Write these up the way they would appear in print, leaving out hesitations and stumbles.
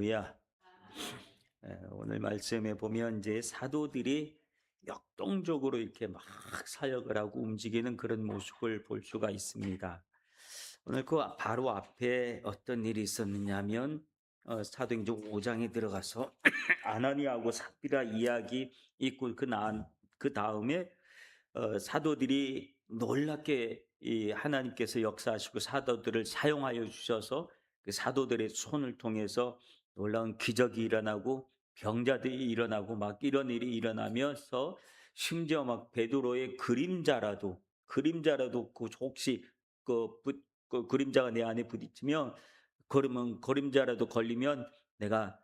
할렐루야. 오늘 말씀에 보면 이제 사도들이 역동적으로 이렇게 막 사역을 하고 움직이는 그런 모습을 볼 수가 있습니다. 오늘 그 바로 앞에 어떤 일이 있었느냐면 사도행전 5장에 들어가서 아나니아하고 삽비라 이야기 있고 그 다음에 사도들이 놀랍게 이 하나님께서 역사하시고 사도들을 사용하여 주셔서 그 사도들의 손을 통해서 놀라운 기적이 일어나고 병자들이 일어나고 막 이런 일이 일어나면서 심지어 막 베드로의 그림자라도 그 혹시 그 그림자가 내 안에 부딪히면 그러면 그림자라도 걸리면 내가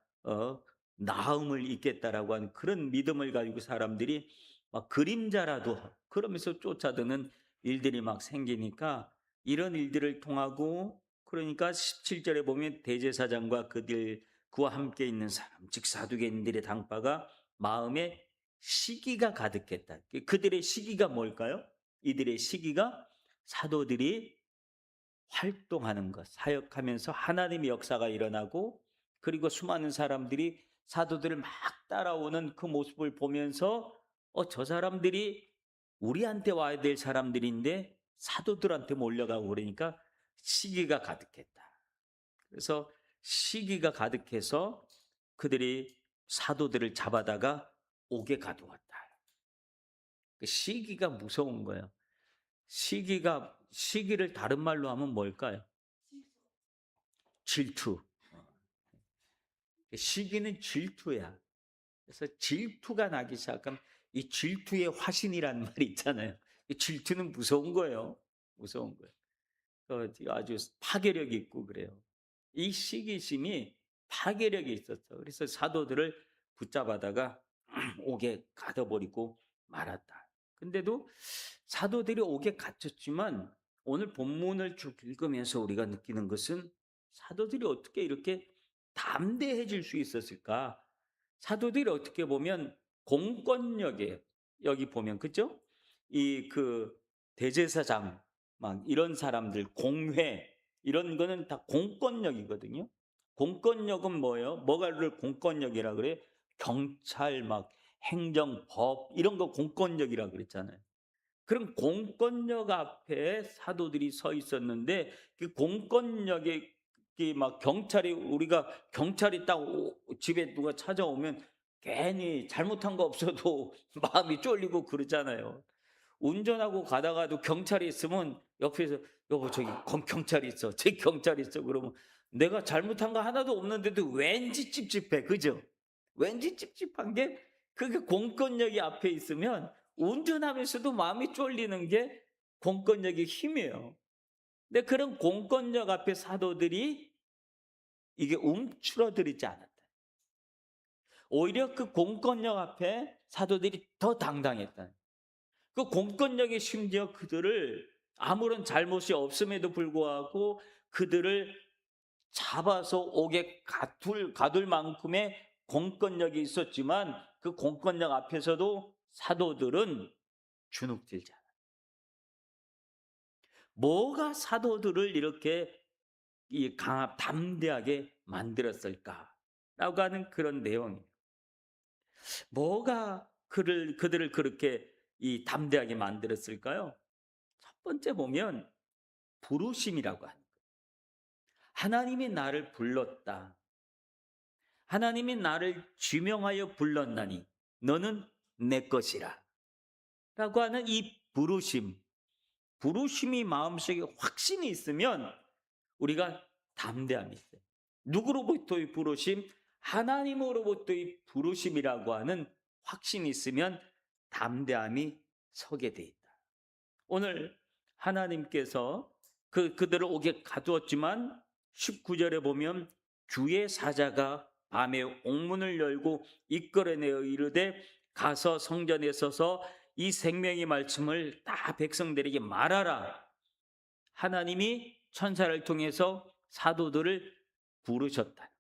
나음을 입겠다라고 하는 그런 믿음을 가지고 사람들이 막 그림자라도 그러면서 쫓아드는 일들이 막 생기니까 이런 일들을 통하고 그러니까 17절에 보면 대제사장과 그와 함께 있는 사람 즉 사두개인들의 당파가 마음에 시기가 가득했다. 그들의 시기가 뭘까요? 이들의 시기가 사도들이 활동하는 것, 사역하면서 하나님의 역사가 일어나고 그리고 수많은 사람들이 사도들을 막 따라오는 그 모습을 보면서 저 사람들이 우리한테 와야 될 사람들인데 사도들한테 몰려가고 그러니까 시기가 가득했다. 그래서 시기가 가득해서 그들이 사도들을 잡아다가 옥에 가두었다. 그 시기가 무서운 거예요. 시기를 다른 말로 하면 뭘까요? 질투. 시기는 질투야. 그래서 질투가 나기 시작하면 이 질투의 화신이라는 말이 있잖아요. 이 질투는 무서운 거예요. 무서운 거예요. 아주 파괴력이 있고 그래요. 이 시기심이 파괴력이 있었어. 그래서 사도들을 붙잡아다가 옥에 가둬버리고 말았다. 근데도 사도들이 옥에 갇혔지만 오늘 본문을 쭉 읽으면서 우리가 느끼는 것은 사도들이 어떻게 이렇게 담대해질 수 있었을까? 사도들이 어떻게 보면 공권력에 여기 보면 그죠? 이 그 대제사장 막 이런 사람들 공회 이런 거는 다 공권력이거든요. 공권력은 뭐예요? 뭐가를 공권력이라 그래? 경찰 막 행정 법 이런 거 공권력이라 그랬잖아요. 그럼 공권력 앞에 사도들이 서 있었는데 그 공권력에 막 우리가 경찰이 딱 집에 누가 찾아오면 괜히 잘못한 거 없어도 마음이 쫄리고 그러잖아요. 운전하고 가다가도 경찰이 있으면 옆에서 여보 저기 경찰이 있어. 제 경찰이 있어. 그러면 내가 잘못한 거 하나도 없는데도 왠지 찝찝해. 그죠? 왠지 찝찝한 게 그게 공권력이 앞에 있으면 운전하면서도 마음이 쫄리는 게 공권력의 힘이에요. 근데 그런 공권력 앞에 사도들이 이게 움츠러들지 않았다. 오히려 그 공권력 앞에 사도들이 더 당당했다. 그 공권력이 심지어 그들을 아무런 잘못이 없음에도 불구하고 그들을 잡아서 옥에 가둘 만큼의 공권력이 있었지만 그 공권력 앞에서도 사도들은 주눅들지 않아요. 뭐가 사도들을 이렇게 담대하게 만들었을까라고 하는 그런 내용이에요. 뭐가 그들을 그렇게 담대하게 만들었을까요? 첫 번째 보면 부르심이라고 하는 거예요. 하나님이 나를 불렀다. 하나님이 나를 지명하여 불렀나니 너는 내 것이라. 라고 하는 이 부르심이 마음속에 확신이 있으면 우리가 담대함이 있어요. 누구로부터의 부르심? 하나님으로부터의 부르심이라고 하는 확신이 있으면 담대함이 서게 돼 있다. 오늘 하나님께서 그들을 옥에 가두었지만 19절에 보면 주의 사자가 밤에 옥문을 열고 이끌어내어 이르되 가서 성전에 서서 이 생명의 말씀을 다 백성들에게 말하라. 하나님이 천사를 통해서 사도들을 부르셨다.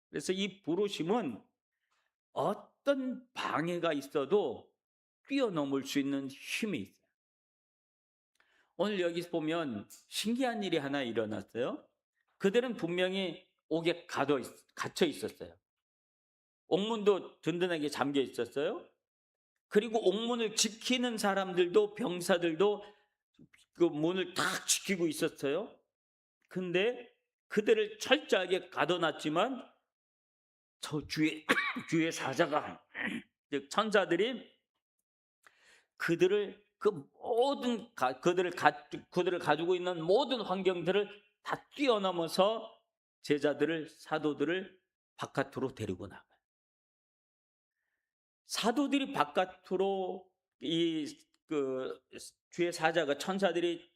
그래서 이 부르심은 어떤 방해가 있어도 뛰어넘을 수 있는 힘이 있어요. 오늘 여기 보면 신기한 일이 하나 일어났어요. 그들은 분명히 옥에 갇혀 있었어요. 옥문도 든든하게 잠겨 있었어요. 그리고 옥문을 지키는 사람들도, 병사들도 그 문을 다 지키고 있었어요. 근데 그들을 철저하게 가둬놨지만 저 주의 주의 사자가, 즉 천사들이 그들을 그 모든 그들을 가지고 있는 모든 환경들을 다 뛰어넘어서 제자들을, 사도들을 바깥으로 데리고 나가요. 사도들이 바깥으로 그 주의 사자가, 천사들이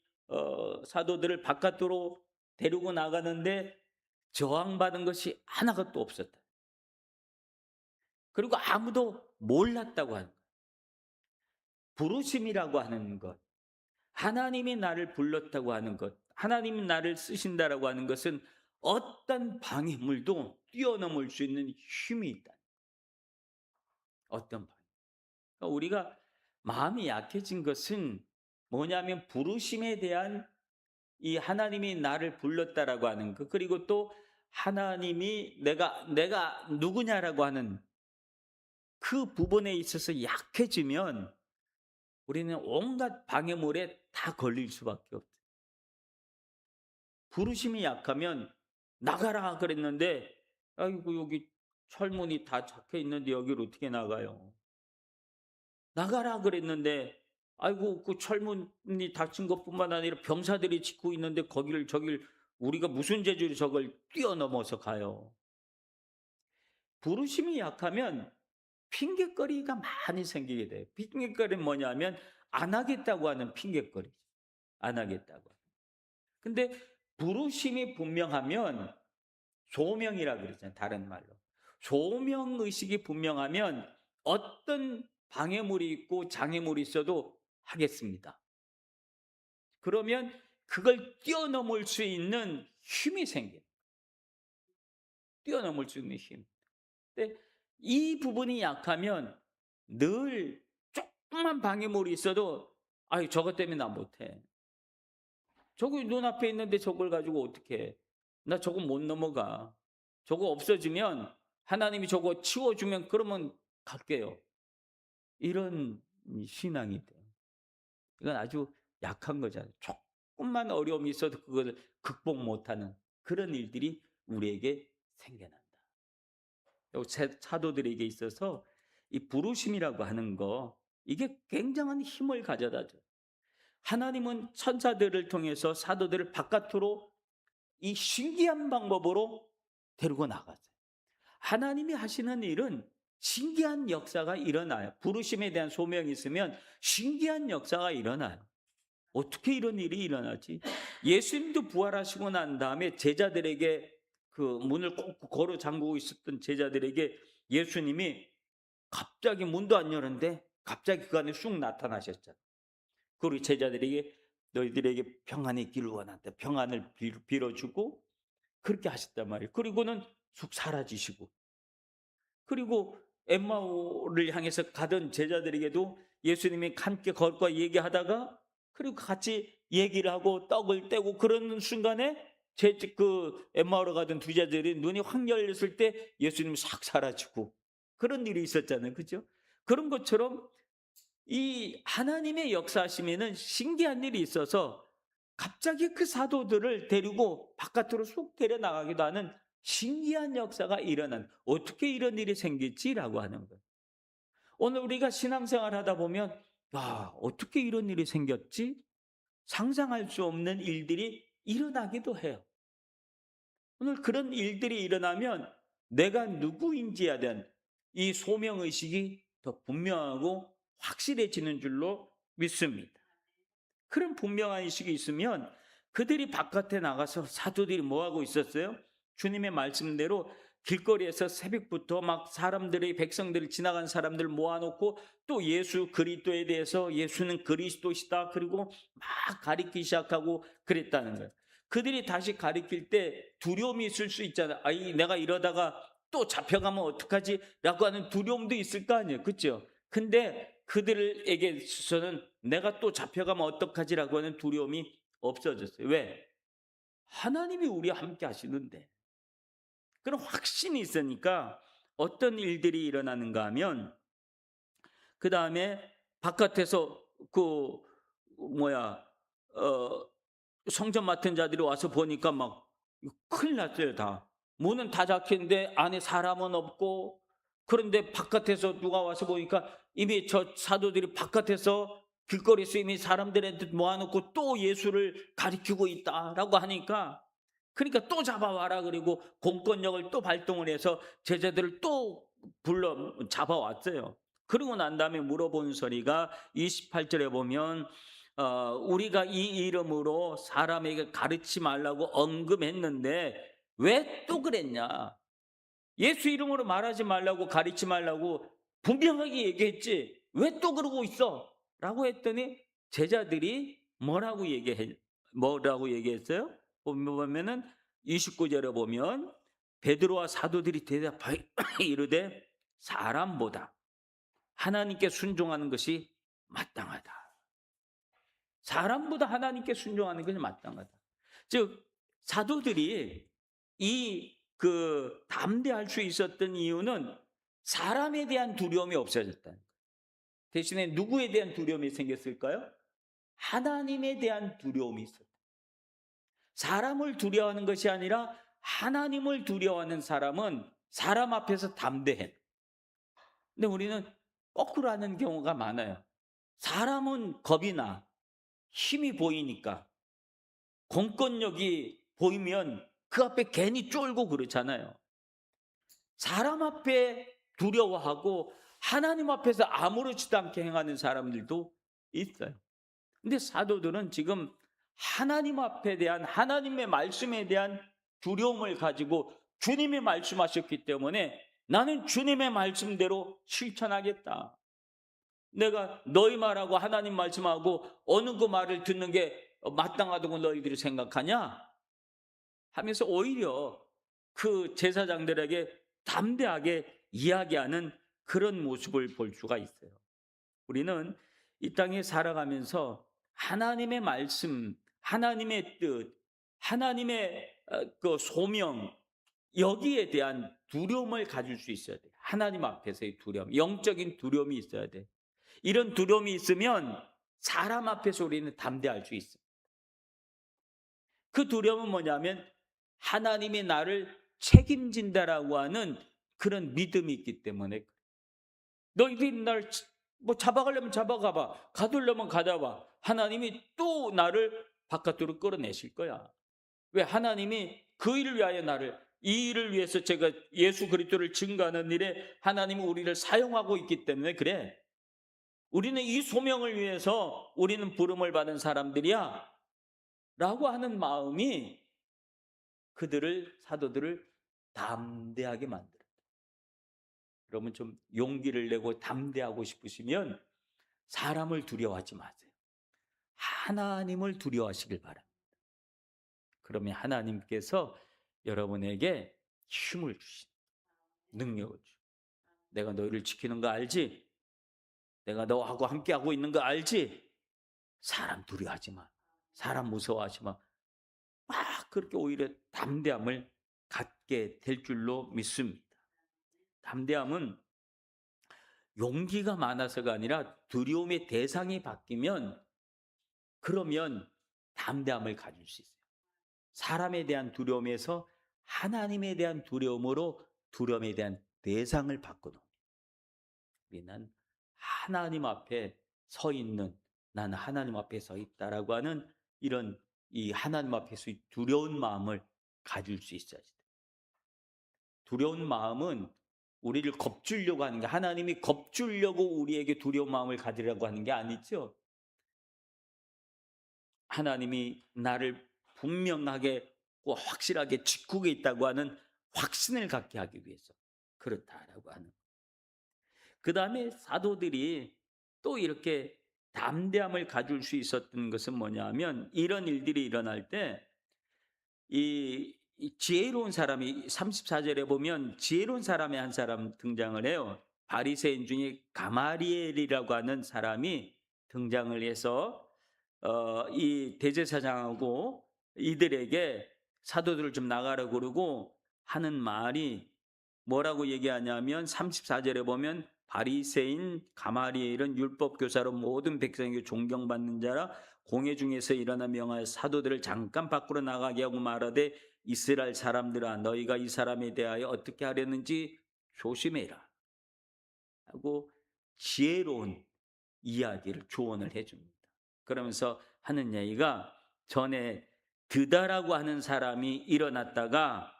사도들을 바깥으로 데리고 나가는데 저항받은 것이 하나가 또 없었다. 그리고 아무도 몰랐다고 하는 거예요. 부르심이라고 하는 것, 하나님이 나를 불렀다고 하는 것, 하나님이 나를 쓰신다라고 하는 것은 어떤 방해물도 뛰어넘을 수 있는 힘이 있다. 어떤 방해. 그러니까 우리가 마음이 약해진 것은 뭐냐면 부르심에 대한, 이 하나님이 나를 불렀다라고 하는 것, 그리고 또 하나님이 내가 누구냐라고 하는 그 부분에 있어서 약해지면 우리는 온갖 방해물에 다 걸릴 수밖에 없어요. 부르심이 약하면 나가라 그랬는데, 아이고 여기 철문이 다 적혀 있는데 여기를 어떻게 나가요? 나가라 그랬는데, 아이고 그 철문이 닫힌 것뿐만 아니라 병사들이 짓고 있는데 저길 우리가 무슨 재주로 저걸 뛰어넘어서 가요? 부르심이 약하면 핑곗거리가 많이 생기게 돼요. 핑곗거리는 뭐냐면 안 하겠다고 하는 핑곗거리죠. 안 하겠다고. 근데 부르심이 분명하면, 소명이라 그러잖아요, 다른 말로. 소명 의식이 분명하면 어떤 방해물이 있고 장애물이 있어도 하겠습니다. 그러면 그걸 뛰어넘을 수 있는 힘이 생겨요. 뛰어넘을 수 있는 힘. 근데 이 부분이 약하면 늘 조금만 방해물이 있어도, 아유 저것 때문에 나 못해. 저거 눈앞에 있는데 저걸 가지고 어떻게 해. 나 저거 못 넘어가. 저거 없어지면, 하나님이 저거 치워주면 그러면 갈게요. 이런 신앙이 돼요. 이건 아주 약한 거잖아요. 조금만 어려움이 있어도 그걸 극복 못하는 그런 일들이 우리에게 생겨난다. 사도들에게 있어서 이 부르심이라고 하는 거, 이게 굉장한 힘을 가져다 줘요. 하나님은 천사들을 통해서 사도들을 바깥으로 이 신기한 방법으로 데리고 나갔어요. 하나님이 하시는 일은 신기한 역사가 일어나요. 부르심에 대한 소명이 있으면 신기한 역사가 일어나요. 어떻게 이런 일이 일어나지? 예수님도 부활하시고 난 다음에 제자들에게, 그 문을 꼭 걸어 잠그고 있었던 제자들에게 예수님이 갑자기 문도 안 여는데 갑자기 그 안에 쑥 나타나셨잖아요. 그리고 제자들에게 너희들에게 평안이 있기를 원한다. 평안을 빌어주고 그렇게 하셨단 말이에요. 그리고는 쑥 사라지시고, 그리고 엠마오를 향해서 가던 제자들에게도 예수님이 함께 걷고 얘기하다가, 그리고 같이 얘기를 하고 떡을 떼고 그러는 순간에 그 엠마오로 가던 두 제자들이 눈이 확 열렸을 때 예수님이 싹 사라지고 그런 일이 있었잖아요. 그죠? 그런 것처럼 이 하나님의 역사하심에는 신기한 일이 있어서 갑자기 그 사도들을 데리고 바깥으로 쑥 데려나가기도 하는 신기한 역사가 일어난, 어떻게 이런 일이 생길지라고 하는 거예요. 오늘 우리가 신앙생활 하다 보면, 야, 어떻게 이런 일이 생겼지? 상상할 수 없는 일들이 일어나기도 해요. 오늘 그런 일들이 일어나면 내가 누구인지에 대한 이 소명의식이 더 분명하고 확실해지는 줄로 믿습니다. 그런 분명한 의식이 있으면 그들이 바깥에 나가서, 사도들이 뭐하고 있었어요? 주님의 말씀대로 길거리에서 새벽부터 막 사람들이, 백성들이, 지나간 사람들을 모아놓고 또 예수 그리스도에 대해서, 예수는 그리스도시다, 그리고 막 가리키기 시작하고 그랬다는 거예요. 그들이 다시 가리킬 때 두려움이 있을 수 있잖아요. 아이, 내가 이러다가 또 잡혀가면 어떡하지? 라고 하는 두려움도 있을 거 아니에요. 그렇죠? 근데 그들에게 있어서는 내가 또 잡혀가면 어떡하지라고 하는 두려움이 없어졌어요. 왜? 하나님이 우리와 함께 하시는데, 그런 확신이 있으니까 어떤 일들이 일어나는가 하면, 그 다음에 바깥에서 뭐야 어 성전 맡은 자들이 와서 보니까 막 큰일 났어요. 다 문은 다 닫혔는데 안에 사람은 없고, 그런데 바깥에서 누가 와서 보니까 이미 저 사도들이 바깥에서 길거리에서 이미 사람들한테 모아놓고 또 예수를 가리키고 있다라고 하니까, 그러니까 또 잡아와라, 그리고 공권력을 또 발동을 해서 제자들을 또 불러 잡아왔어요. 그러고 난 다음에 물어본 소리가 28절에 보면, 우리가 이 이름으로 사람에게 가르치지 말라고 언급했는데 왜 또 그랬냐? 예수 이름으로 말하지 말라고, 가르치지 말라고 분명하게 얘기했지 왜 또 그러고 있어? 라고 했더니 제자들이 뭐라고 얘기했어요? 보면은 29절에 보면 베드로와 사도들이 대답하여 이르되 사람보다 하나님께 순종하는 것이 마땅하다. 사람보다 하나님께 순종하는 것이 마땅하다. 즉 사도들이 담대할 수 있었던 이유는 사람에 대한 두려움이 없어졌다는 거예요. 대신에 누구에 대한 두려움이 생겼을까요? 하나님에 대한 두려움이 있었다. 사람을 두려워하는 것이 아니라 하나님을 두려워하는 사람은 사람 앞에서 담대해. 근데 우리는 거꾸로 하는 경우가 많아요. 사람은 겁이 나. 힘이 보이니까, 공권력이 보이면 그 앞에 괜히 쫄고 그렇잖아요. 사람 앞에 두려워하고 하나님 앞에서 아무렇지도 않게 행하는 사람들도 있어요. 근데 사도들은 지금 하나님 앞에 대한, 하나님의 말씀에 대한 두려움을 가지고 주님이 말씀하셨기 때문에 나는 주님의 말씀대로 실천하겠다. 내가 너희 말하고 하나님 말씀하고 어느 그 말을 듣는 게 마땅하다고 너희들이 생각하냐? 하면서 오히려 그 제사장들에게 담대하게 이야기하는 그런 모습을 볼 수가 있어요. 우리는 이 땅에 살아가면서 하나님의 말씀, 하나님의 뜻, 하나님의 그 소명, 여기에 대한 두려움을 가질 수 있어야 돼요. 하나님 앞에서의 두려움, 영적인 두려움이 있어야 돼. 이런 두려움이 있으면 사람 앞에서 우리는 담대할 수 있어요. 그 두려움은 뭐냐면 하나님이 나를 책임진다라고 하는 그런 믿음이 있기 때문에. 너희들이 날 뭐 잡아가려면 잡아가봐, 가두려면 가둬봐. 하나님이 또 나를 바깥으로 끌어내실 거야. 왜? 하나님이 그 일을 위하여 이 일을 위해서 제가 예수 그리스도를 증거하는 일에 하나님은 우리를 사용하고 있기 때문에 그래. 우리는 이 소명을 위해서 우리는 부름을 받은 사람들이야 라고 하는 마음이 사도들을 담대하게 만들었다. 여러분 좀 용기를 내고 담대하고 싶으시면 사람을 두려워하지 마세요. 하나님을 두려워하시길 바랍니다. 그러면 하나님께서 여러분에게 힘을 주신, 능력을 주신, 내가 너희를 지키는 거 알지? 내가 너하고 함께하고 있는 거 알지? 사람 두려워하지 마. 사람 무서워하지 마. 막 그렇게 오히려 담대함을 갖게 될 줄로 믿습니다. 담대함은 용기가 많아서가 아니라 두려움의 대상이 바뀌면, 그러면 담대함을 가질 수 있어요. 사람에 대한 두려움에서 하나님에 대한 두려움으로 두려움에 대한 대상을 바꿔놓습니다. 우리는 하나님 앞에 서 있는, 나는 하나님 앞에 서 있다라고 하는 이런 이 하나님 앞에서 두려운 마음을 가질 수 있어야 돼요. 두려운 마음은 우리를 겁주려고 하는 게, 하나님이 겁주려고 우리에게 두려운 마음을 가지려고 하는 게 아니죠. 하나님이 나를 분명하게 확실하게 지키고 있다고 하는 확신을 갖게 하기 위해서 그렇다라고 하는. 그 다음에 사도들이 또 이렇게 담대함을 가질 수 있었던 것은 뭐냐면, 이런 일들이 일어날 때 이 지혜로운 사람이, 34절에 보면 지혜로운 사람의 한 사람 등장을 해요. 바리새인 중에 가마리엘이라고 하는 사람이 등장을 해서 이 대제사장하고 이들에게 사도들을 좀 나가라 그러고 하는 말이 뭐라고 얘기하냐면 34절에 보면 바리새인 가마리엘은 율법 교사로 모든 백성에게 존경받는 자라 공회 중에서 일어나 명하여 사도들을 잠깐 밖으로 나가게 하고 말하되 이스라엘 사람들아 너희가 이 사람에 대하여 어떻게 하려는지 조심해라 하고 지혜로운 이야기를 조언을 해줍니다. 그러면서 하는 얘기가 전에 드다라고 하는 사람이 일어났다가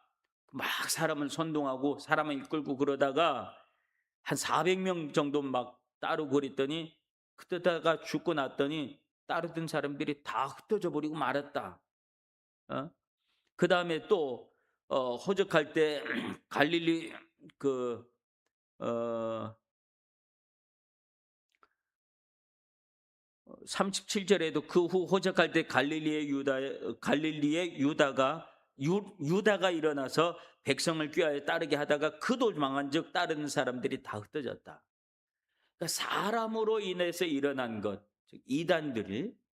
막 사람을 선동하고 사람을 이끌고 그러다가 한 400명 정도 막 따르고 그랬더니 그러다가 죽고 났더니 따르던 사람들이 다 흩어져 버리고 말았다. 어? 그 다음에 또 호적할 때 갈릴리 그 어, 37절에도 그 후 호적할 때 갈릴리의 유다가 일어나서 백성을 꾀하여 따르게 하다가 그도 망한즉 따르는 사람들이 다 흩어졌다. 그러니까 사람으로 인해서 일어난 것, 즉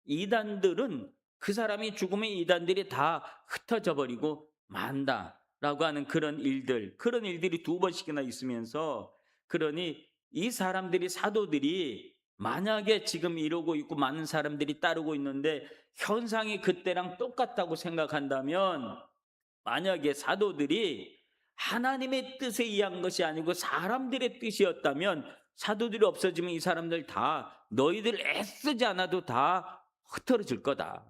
이단들은 그 사람이 죽으면 이단들이 다 흩어져 버리고 만다라고 하는 그런 일들이 두 번씩이나 있으면서 그러니 이 사람들이 사도들이 만약에 지금 이러고 있고 많은 사람들이 따르고 있는데 현상이 그때랑 똑같다고 생각한다면 만약에 사도들이 하나님의 뜻에 의한 것이 아니고 사람들의 뜻이었다면 사도들이 없어지면 이 사람들 다 너희들 애쓰지 않아도 다 흩어질 거다.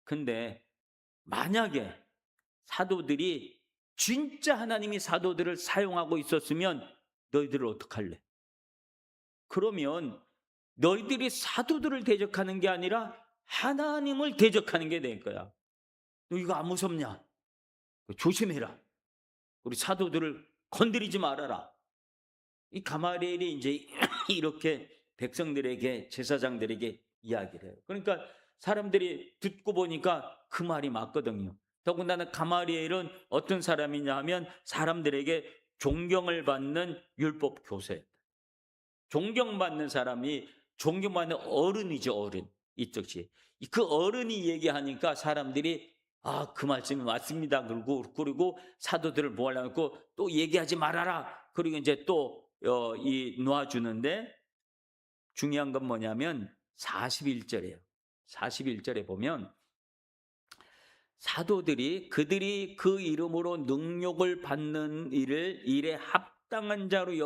근데 만약에 사도들이 진짜 하나님이 사도들을 사용하고 있었으면 너희들을 어떡할래? 그러면 너희들이 사도들을 대적하는 게 아니라 하나님을 대적하는 게 될 거야. 너 이거 안 무섭냐? 조심해라. 우리 사도들을 건드리지 말아라. 이 가마리엘이 이제 이렇게 백성들에게 제사장들에게 이야기를 해요. 그러니까 사람들이 듣고 보니까 그 말이 맞거든요. 더군다나 가마리엘은 어떤 사람이냐 하면 사람들에게 존경을 받는 율법 교사였다. 존경받는 사람이 존경받는 어른이죠, 어른. 이 즉시 그 어른이 얘기하니까 사람들이 그 말씀이 맞습니다. 그리고 사도들을 모아놓고 또 얘기하지 말아라. 그리고 이제 또 놓아주는데 중요한 건 뭐냐면 41절이에요. 41절에 보면 사도들이 그들이 그 이름으로 능력을 받는 일에 합당한 자로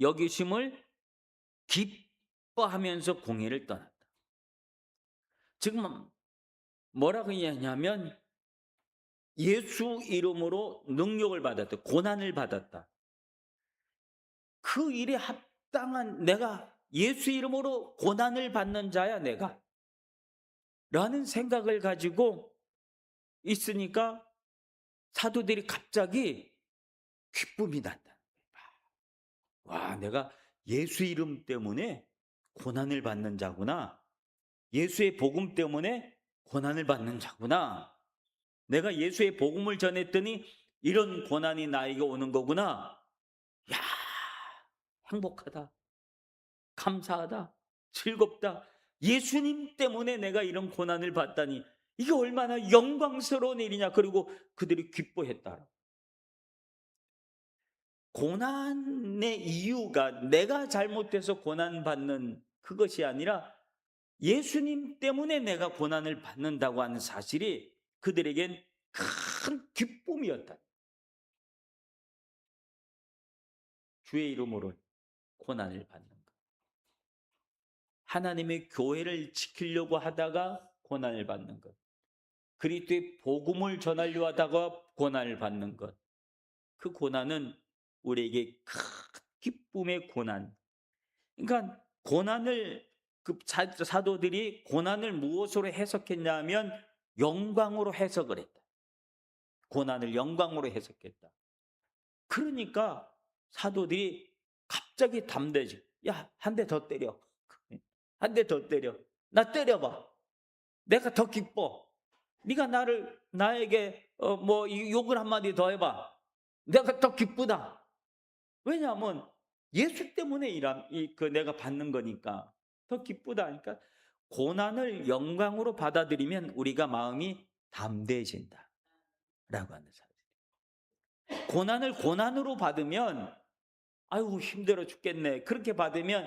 여기심을 기뻐하면서 공회를 떠났다. 지금 뭐라고 얘기하냐면 예수 이름으로 능력을 받았다. 고난을 받았다. 그 일에 합당한 내가 예수 이름으로 고난을 받는 자야 내가 라는 생각을 가지고 있으니까 사도들이 갑자기 기쁨이 났다. 와, 내가 예수 이름 때문에 고난을 받는 자구나. 예수의 복음 때문에 고난을 받는 자구나. 내가 예수의 복음을 전했더니 이런 고난이 나에게 오는 거구나. 야, 행복하다. 감사하다. 즐겁다. 예수님 때문에 내가 이런 고난을 받다니 이게 얼마나 영광스러운 일이냐. 그리고 그들이 기뻐했다. 고난의 이유가 내가 잘못해서 고난받는 그것이 아니라 예수님 때문에 내가 고난을 받는다고 하는 사실이 그들에겐 큰 기쁨이었다. 주의 이름으로 고난을 받는 것. 하나님의 교회를 지키려고 하다가 고난을 받는 것. 그리스도의 복음을 전하려 하다가 고난을 받는 것. 그 고난은 우리에게 큰 기쁨의 고난. 그러니까 고난을 사도들이 고난을 무엇으로 해석했냐 하면 영광으로 해석을 했다. 고난을 영광으로 해석했다. 그러니까 사도들이 갑자기 담대지. 야, 한 대 더 때려. 한 대 더 때려. 나 때려봐. 내가 더 기뻐. 네가 나에게 욕을 한마디 더 해봐. 내가 더 기쁘다. 왜냐하면 예수 때문에 내가 받는 거니까 더 기쁘다. 그러니까 고난을 영광으로 받아들이면 우리가 마음이 담대해진다라고 하는 사실. 고난을 고난으로 받으면 아유 힘들어 죽겠네. 그렇게 받으면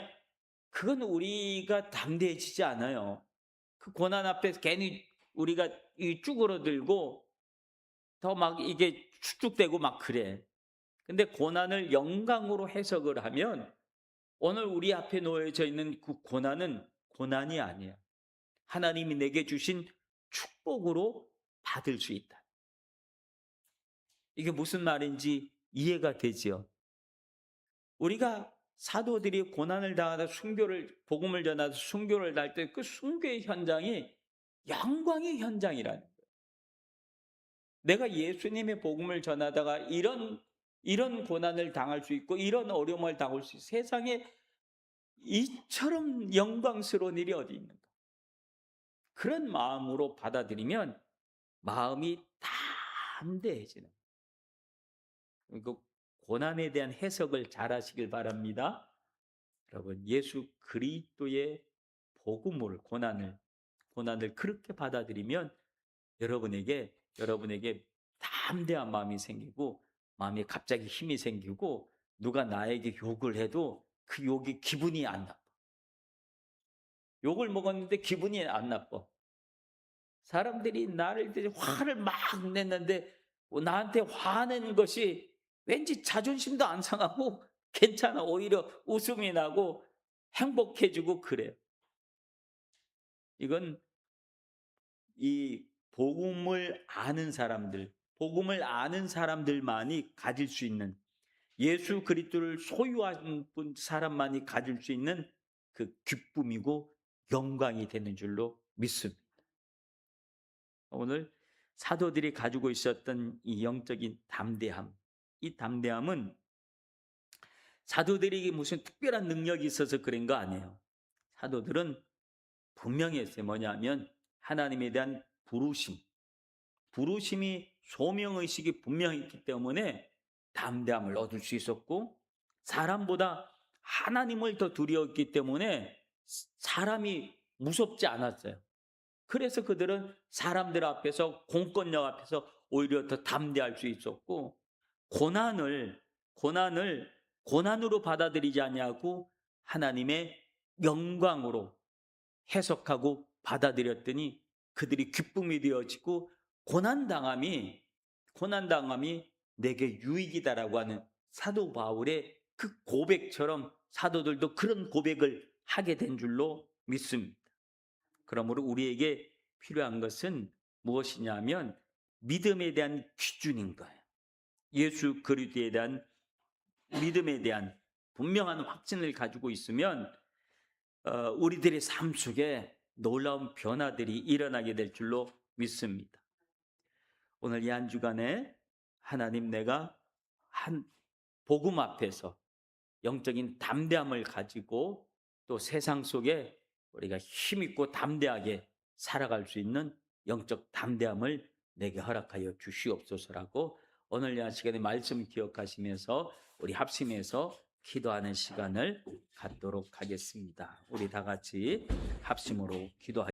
그건 우리가 담대해지지 않아요. 그 고난 앞에서 괜히 우리가 이 쭈그러들고 더 막 이게 축축대고 막 그래. 근데 고난을 영광으로 해석을 하면 오늘 우리 앞에 놓여져 있는 그 고난은 고난이 아니야. 하나님이 내게 주신 축복으로 받을 수 있다. 이게 무슨 말인지 이해가 되지요. 우리가 사도들이 고난을 당하다 복음을 전하다 순교를 할 때 그 순교의 현장이 영광의 현장이라는 거예요. 내가 예수님의 복음을 전하다가 이런 고난을 당할 수 있고 이런 어려움을 당할 수 있고 세상에 이처럼 영광스러운 일이 어디 있는가? 그런 마음으로 받아들이면 마음이 담대해지는. 그 고난에 대한 해석을 잘 하시길 바랍니다. 여러분, 예수 그리스도의 복음을 고난을 그렇게 받아들이면 여러분에게 담대한 마음이 생기고 마음에 갑자기 힘이 생기고 누가 나에게 욕을 해도 그 욕이 기분이 안 나빠. 욕을 먹었는데 기분이 안 나빠. 사람들이 나를 화를 막 냈는데 나한테 화내는 것이 왠지 자존심도 안 상하고 괜찮아. 오히려 웃음이 나고 행복해지고 그래요. 이건 이 복음을 아는 사람들만이 가질 수 있는 예수 그리스도를 소유한 사람만이 가질 수 있는 그 기쁨이고 영광이 되는 줄로 믿습니다. 오늘 사도들이 가지고 있었던 이 영적인 담대함, 이 담대함은 사도들에게 무슨 특별한 능력이 있어서 그런 거 아니에요. 사도들은 분명히 했어요. 뭐냐면 하나님에 대한 부르심이 소명의식이 분명히 있기 때문에 담대함을 얻을 수 있었고 사람보다 하나님을 더 두려웠기 때문에 사람이 무섭지 않았어요. 그래서 그들은 사람들 앞에서 공권력 앞에서 오히려 더 담대할 수 있었고 고난으로 받아들이지 아니하고 하나님의 영광으로 해석하고 받아들였더니 그들이 기쁨이 되어지고 고난당함이 내게 유익이다라고 하는 사도 바울의 그 고백처럼 사도들도 그런 고백을 하게 된 줄로 믿습니다. 그러므로 우리에게 필요한 것은 무엇이냐면 믿음에 대한 기준인 거예요. 예수 그리스도에 대한 믿음에 대한 분명한 확신을 가지고 있으면 우리들의 삶 속에 놀라운 변화들이 일어나게 될 줄로 믿습니다. 오늘 이 한 주간에 하나님 내가 한 복음 앞에서 영적인 담대함을 가지고 또 세상 속에 우리가 힘있고 담대하게 살아갈 수 있는 영적 담대함을 내게 허락하여 주시옵소서라고 오늘 이 시간에 말씀 기억하시면서 우리 합심해서 기도하는 시간을 갖도록 하겠습니다. 우리 다 같이 합심으로 기도하겠습니다.